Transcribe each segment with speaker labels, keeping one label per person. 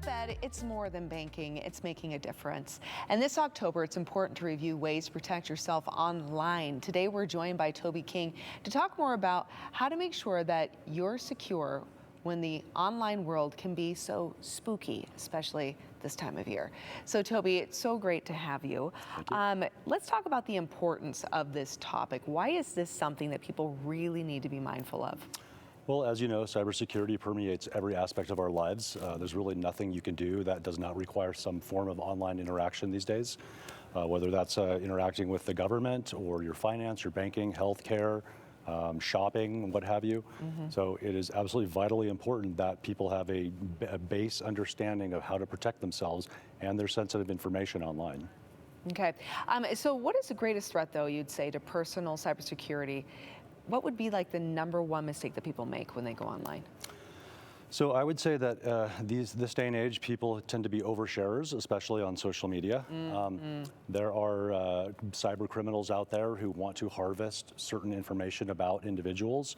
Speaker 1: Fed, it's more than banking, it's making a difference. And this October, it's important to review ways to protect yourself online. Today, we're joined by Toby King to talk more about how to make sure that you're secure when the online world can be so spooky, especially this time of year. So Toby, it's so great to have you.
Speaker 2: Thank you.
Speaker 1: Let's talk about the importance of this topic. Why is this something that people really need to be mindful of?
Speaker 2: Well, as you know, cybersecurity permeates every aspect of our lives. There's really nothing you can do that does not require some form of online interaction these days, whether that's interacting with the government or your finance, your banking, healthcare, shopping, what have you. So it is absolutely vitally important that people have a base understanding of how to protect themselves and their sensitive information online.
Speaker 1: Okay, so what is the greatest threat, though, you'd say, to personal cybersecurity? What would be like the #1 mistake that people make when they go online?
Speaker 2: So I would say that this day and age, people tend to be oversharers, especially on social media. There are cyber criminals out there who want to harvest certain information about individuals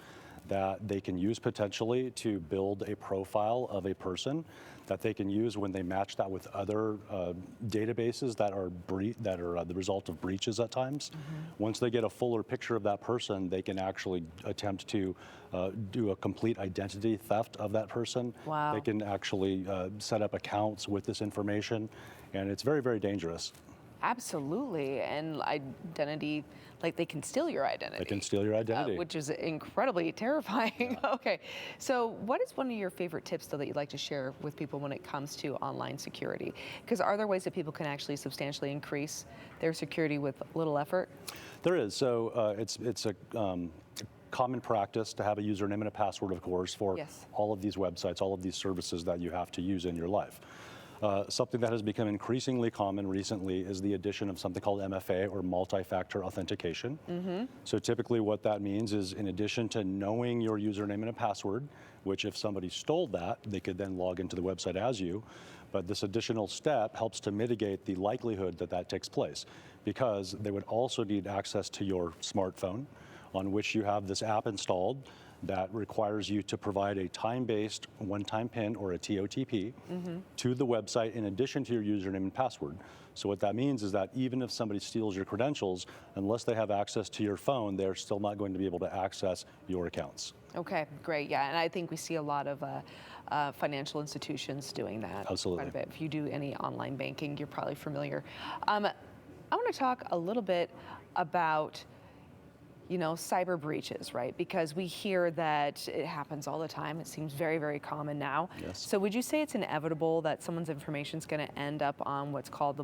Speaker 2: that they can use potentially to build a profile of a person that they can use when they match that with other databases that are the result of breaches at times. Once they get a fuller picture of that person, they can actually attempt to do a complete identity theft of that person.
Speaker 1: Wow.
Speaker 2: They can actually set up accounts with this information, and it's very, very dangerous.
Speaker 1: Absolutely, and identity, like they can steal your identity.
Speaker 2: They can steal your identity.
Speaker 1: Which is incredibly terrifying.
Speaker 2: Yeah.
Speaker 1: Okay, so what is one of your favorite tips, though, that you'd like to share with people when it comes to online security? Because are there ways that people can actually substantially increase their security with little effort?
Speaker 2: There is. So it's a common practice to have a username and a password, of course, for all of these websites, all of these services that you have to use in your life. Something that has become increasingly common recently is the addition of something called MFA, or multi-factor authentication. So typically what that means is, in addition to knowing your username and a password, which if somebody stole that, they could then log into the website as you, but this additional step helps to mitigate the likelihood that that takes place, because they would also need access to your smartphone, on which you have this app installed that requires you to provide a time-based one-time PIN, or a TOTP, to the website in addition to your username and password. So what that means is that even if somebody steals your credentials, unless they have access to your phone, they're still not going to be able to access your accounts.
Speaker 1: Okay, great. Yeah, and I think we see a lot of financial institutions doing that.
Speaker 2: Absolutely.
Speaker 1: Quite a bit. If you do any online banking, you're probably familiar. I want to talk a little bit about cyber breaches, right? Because we hear that it happens all the time. It seems very, very common now.
Speaker 2: Yes.
Speaker 1: So would you say it's inevitable that someone's information is going to end up on what's called the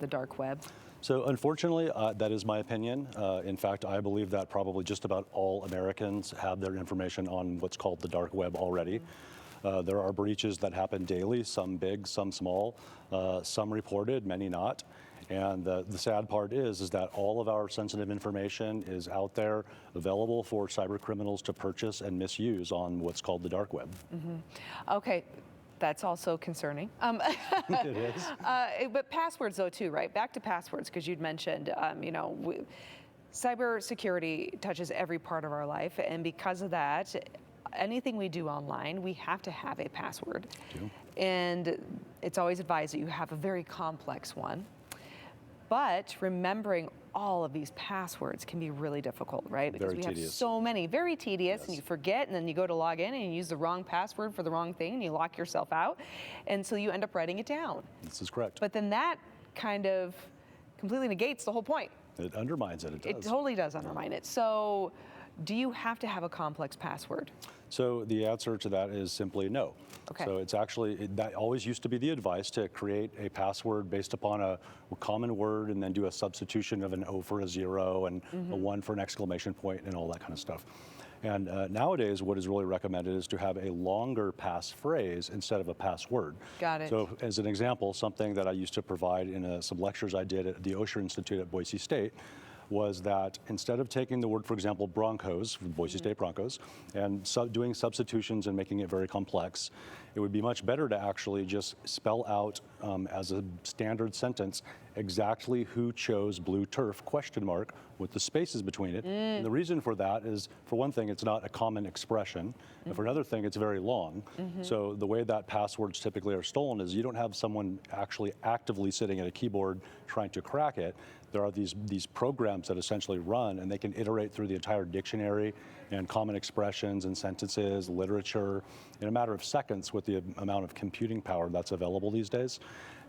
Speaker 1: dark web?
Speaker 2: So unfortunately, that is my opinion. In fact, I believe that probably just about all Americans have their information on what's called the dark web already. There are breaches that happen daily, some big, some small, some reported, many not. And the sad part is that all of our sensitive information is out there, available for cyber criminals to purchase and misuse on what's called the dark web.
Speaker 1: Okay, that's also concerning.
Speaker 2: It is.
Speaker 1: But passwords, though, too, right? Back to passwords, because you'd mentioned, cybersecurity touches every part of our life, and because of that, anything we do online, we have to have a password. And it's always advised that you have a very complex one. But remembering all of these passwords can be really difficult, right? Because we have so many, very tedious, and you forget, and then you go to log in and you use the wrong password for the wrong thing, and you lock yourself out, and so you end up writing it down.
Speaker 2: This is correct.
Speaker 1: But then that kind of completely negates the whole point.
Speaker 2: It undermines it, it does.
Speaker 1: It totally does undermine it. So do you have to have a complex password?
Speaker 2: So the answer to that is simply no.
Speaker 1: Okay.
Speaker 2: So it's actually, that always used to be the advice, to create a password based upon a common word and then do a substitution of an O for a 0 and a 1 for an exclamation point and all that kind of stuff. And nowadays, what is really recommended is to have a longer passphrase instead of a password.
Speaker 1: Got it.
Speaker 2: So as an example, something that I used to provide in some lectures I did at the Osher Institute at Boise State was that instead of taking the word, for example, Broncos, Boise State Broncos, and doing substitutions and making it very complex, it would be much better to actually just spell out as a standard sentence exactly who chose blue turf, question mark, with the spaces between it. And the reason for that is, for one thing, it's not a common expression. And for another thing, it's very long. So the way that passwords typically are stolen is you don't have someone actually actively sitting at a keyboard trying to crack it. There are these programs that essentially run, and they can iterate through the entire dictionary and common expressions and sentences, literature, in a matter of seconds with the amount of computing power that's available these days.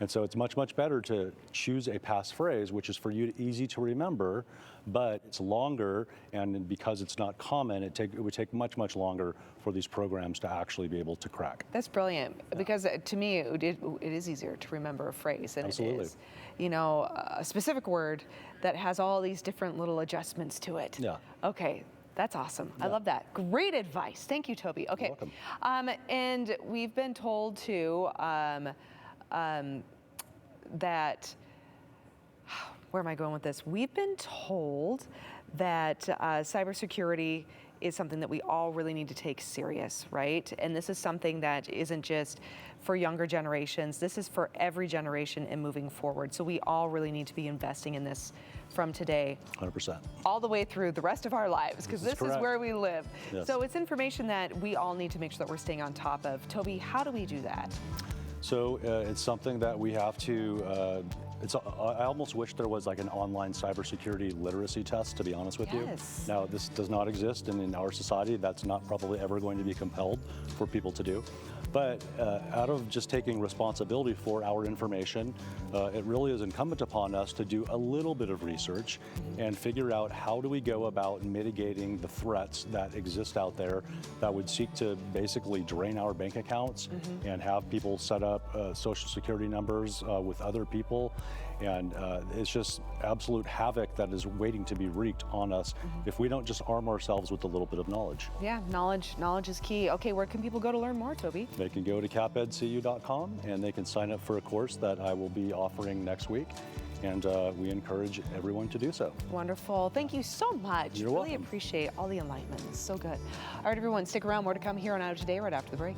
Speaker 2: And so it's much, much better to choose a passphrase, which is for you easy to remember, but it's longer, and because it's not common, it would take much, much longer for these programs to actually be able to crack.
Speaker 1: That's brilliant, because to me, it is easier to remember a phrase than it is, you know, a specific word that has all these different little adjustments to it.
Speaker 2: Yeah.
Speaker 1: Okay. That's awesome. Yeah. I love that. Great advice. Thank you, Toby. Okay.
Speaker 2: You're welcome.
Speaker 1: And we've been told to that, where am I going with this? We've been told that cybersecurity is something that we all really need to take serious, right? And this is something that isn't just for younger generations. This is for every generation and moving forward. So we all really need to be investing in this from today
Speaker 2: 100%.
Speaker 1: all the way through the rest of our lives, because this is where we live.
Speaker 2: Yes.
Speaker 1: So it's information that we all need to make sure that we're staying on top of. Toby, how do we do that?
Speaker 2: So it's something that we have to, I almost wish there was like an online cybersecurity literacy test, to be honest with you. Now, this does not exist, and in our society, that's not probably ever going to be compelled for people to do. But out of just taking responsibility for our information, it really is incumbent upon us to do a little bit of research and figure out how do we go about mitigating the threats that exist out there that would seek to basically drain our bank accounts and have people set up social security numbers with other people. And it's just absolute havoc that is waiting to be wreaked on us if we don't just arm ourselves with a little bit of knowledge.
Speaker 1: Yeah, knowledge is key. Okay, where can people go to learn more, Toby?
Speaker 2: They can go to capedcu.com and they can sign up for a course that I will be offering next week. And we encourage everyone to do so.
Speaker 1: Wonderful. Thank you so much.
Speaker 2: You're
Speaker 1: really
Speaker 2: welcome.
Speaker 1: Appreciate all the enlightenment. It's so good. All right, everyone, stick around. More to come here on Idaho Today right after the break.